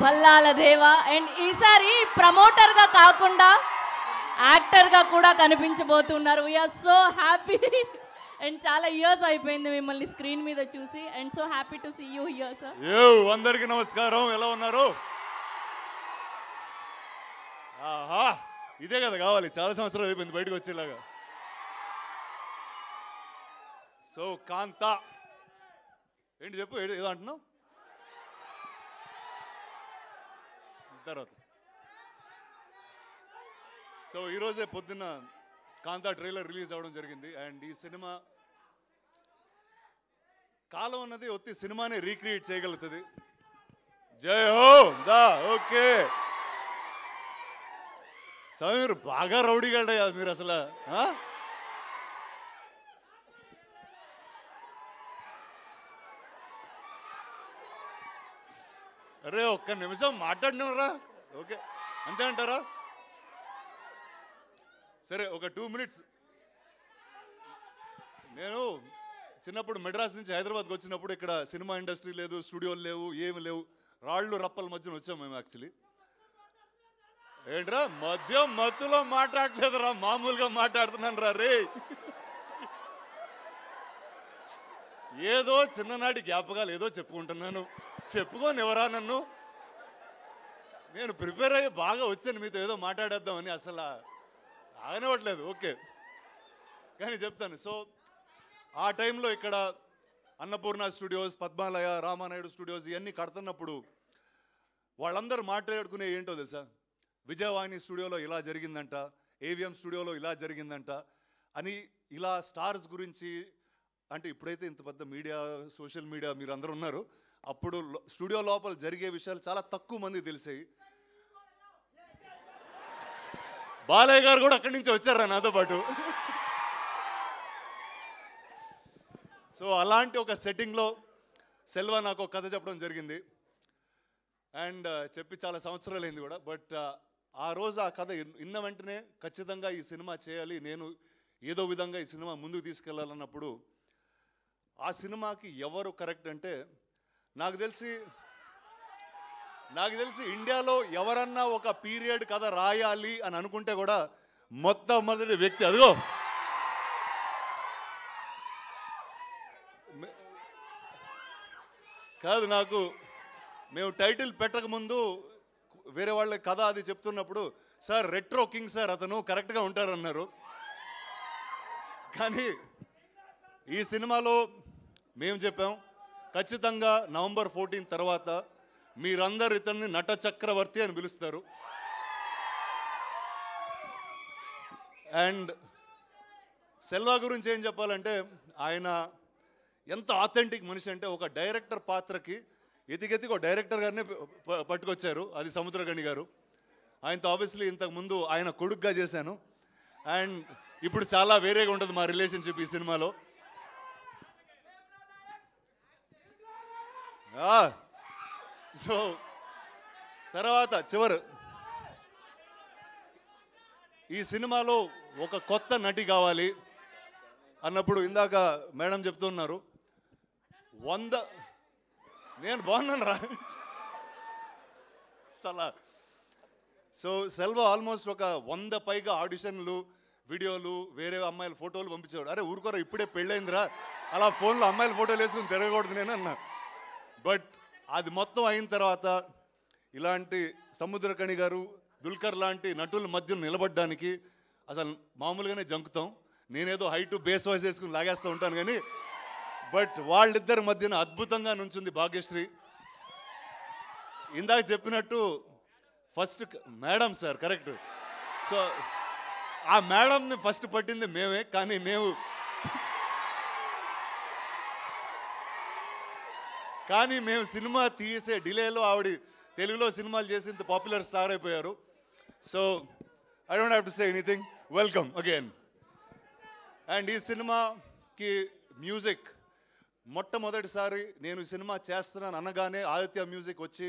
భల్లాల దేవా. అండ్ ఈసారి ప్రమోటర్గా కాకుండా యాక్టర్గా కూడా కనిపించబోతున్నారు. We're so happy. అండ్ చాలా ఇయర్స్ అయిపోయింది మిమ్మల్ని స్క్రీన్ మీద చూసి. And so happy to see you here sir. అందరికీ నమస్కారం. ఎలా ఉన్నారు? ఆహా, ఇదే కదా కావాలి. చాలా సంవత్సరాలు అయిపోయింది బయటకు వచ్చేలాగా. సో కాంతా ఏంటి చెప్పు, ఏదో అంటున్నావు తర్వాత. సో ఈరోజే పొద్దున్న కాంతా ట్రైలర్ రిలీజ్ అవ్వడం జరిగింది. అండ్ ఈ సినిమా కాలం అన్నది ఒత్తి సినిమానే రీక్రియేట్ చేయగలుగుతుంది. జై హో దా. ఓకే స్వామి, మీరు బాగా రౌడీగాడయ్యా మీరు అసలు. అరే ఒక్క నిమిషం మాట్లాడినరా? ఓకే అంతే అంటారా? సరే ఒక 2 minutes. నేను చిన్నప్పుడు మెడ్రాస్ నుంచి హైదరాబాద్కి వచ్చినప్పుడు ఇక్కడ సినిమా ఇండస్ట్రీ లేదు, స్టూడియోలు లేవు, ఏమి లేవు. రాళ్ళు రప్పల మధ్యన వచ్చాం మేము. యాక్చువల్లీ ఏంట్రా మత్తులో మాట్లాడలేదురా, మామూలుగా మాట్లాడుతున్నాను రా రే. ఏదో చిన్ననాటి జ్ఞాపకాలు ఏదో చెప్పుకుంటున్నాను. చెప్పుకోని ఎవరా నన్ను? నేను ప్రిపేర్ అయ్యి బాగా వచ్చాను మీతో ఏదో మాట్లాడేద్దామని. అసలు ఆగనివ్వట్లేదు. ఓకే కానీ చెప్తాను. సో ఆ టైంలో ఇక్కడ అన్నపూర్ణ స్టూడియోస్, పద్మాలయ, రామానాయుడు స్టూడియోస్ ఇవన్నీ కడుతున్నప్పుడు వాళ్ళందరూ మాట్లాడుకునే ఏంటో తెలుసా? విజయవాణి స్టూడియోలో ఇలా జరిగిందంట, ఏవిఎం స్టూడియోలో ఇలా జరిగిందంట అని. ఇలా స్టార్స్ గురించి అంటే ఇప్పుడైతే ఇంత పెద్ద మీడియా, సోషల్ మీడియా మీరు అందరూ ఉన్నారు. అప్పుడు స్టూడియో లోపల జరిగే విషయాలు చాలా తక్కువ మంది తెలిసాయి. బాలయ్య గారు కూడా అక్కడి నుంచి వచ్చారా నాతో పాటు. సో అలాంటి ఒక సెట్టింగ్లో సెల్వా నాకు ఒక కథ చెప్పడం జరిగింది. అండ్ చెప్పి చాలా సంవత్సరాలు అయింది కూడా. బట్ ఆ రోజు ఆ కథ విన్న వెంటనే ఖచ్చితంగా ఈ సినిమా చేయాలి, నేను ఏదో విధంగా ఈ సినిమా ముందుకు తీసుకెళ్లాలన్నప్పుడు ఆ సినిమాకి ఎవరు కరెక్ట్ అంటే నాకు తెలిసి ఇండియాలో ఎవరన్నా ఒక పీరియడ్ కథ రాయాలి అని అనుకుంటే కూడా మొట్టమొదటి వ్యక్తి అదిగో కాదు. నాకు మేము టైటిల్ పెట్టకముందు వేరే వాళ్ళ కథ అది చెప్తున్నప్పుడు, సార్ రెట్రో కింగ్ సార్ అతను కరెక్ట్గా ఉంటారన్నారు. కానీ ఈ సినిమాలో మేము చెప్పాం ఖచ్చితంగా November 14 తర్వాత మీరందరూ ఇతన్ని నట చక్రవర్తి అని పిలుస్తారు. అండ్ సెల్వా గురించి ఏం చెప్పాలంటే ఆయన ఎంత ఆథెంటిక్ మనిషి అంటే ఒక డైరెక్టర్ పాత్రకి ఎతికెతికి ఒక డైరెక్టర్ గారిని పట్టుకొచ్చారు. అది సముద్రగణి గారు. ఆయనతో ఆబ్వియస్లీ ఇంతకుముందు ఆయన కొడుకుగా చేశాను. అండ్ ఇప్పుడు చాలా వేరేగా ఉంటుంది మా రిలేషన్షిప్ ఈ సినిమాలో. సో తర్వాత ఈ సినిమాలో ఒక కొత్త నటి కావాలి అన్నప్పుడు ఇందాక మేడం చెప్తున్నారు 100. నేను బాగున్నాను రా సలా. సో సెల్వా ఆల్మోస్ట్ ఒక 100 పైగా ఆడిషన్లు, వీడియోలు, వేరే అమ్మాయిల ఫోటోలు పంపించేవాడు. అరే ఊరుకోరా ఇప్పుడే పెళ్ళైందిరా, అలా ఫోన్లో అమ్మాయిల ఫోటోలు వేసుకుని తిరగకూడదు నేను అన్నా. బట్ అది మొత్తం అయిన తర్వాత ఇలాంటి సముద్రకణి గారు, దుల్కర్ లాంటి నటుల మధ్య నిలబడడానికి అసలు మామూలుగానే జంకుతాం. నేనేదో హైటు బేస్ వాయిస్ వేసుకుని లాగేస్తూ ఉంటాను కానీ బట్ వాళ్ళిద్దరి మధ్యన అద్భుతంగా నుంచుంది భాగ్యశ్రీ. ఇందాక చెప్పినట్టు first madam sir correct. So ఆ మేడంని ఫస్ట్ పట్టింది మేమే. కానీ మేము సినిమా తీసే డిలేలో ఆవిడ తెలుగులో సినిమాలు చేసి ఇంత పాపులర్ స్టార్ అయిపోయారు. So I don't have to say anything. Welcome again. And ఈ సినిమాకి మ్యూజిక్ మొట్టమొదటిసారి నేను సినిమా చేస్తున్నాను అనగానే ఆదిత్య మ్యూజిక్ వచ్చి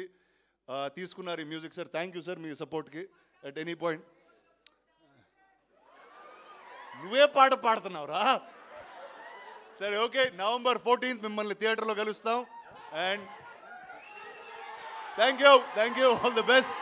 తీసుకున్నారు ఈ music. Sir thank you sir మీ సపోర్ట్కి అట్ ఎనీ పాయింట్. నువ్వే పాట పాడుతున్నావురా. సరే ఓకే, November 14 మిమ్మల్ని థియేటర్లో కలుస్తాం. And thank you all the best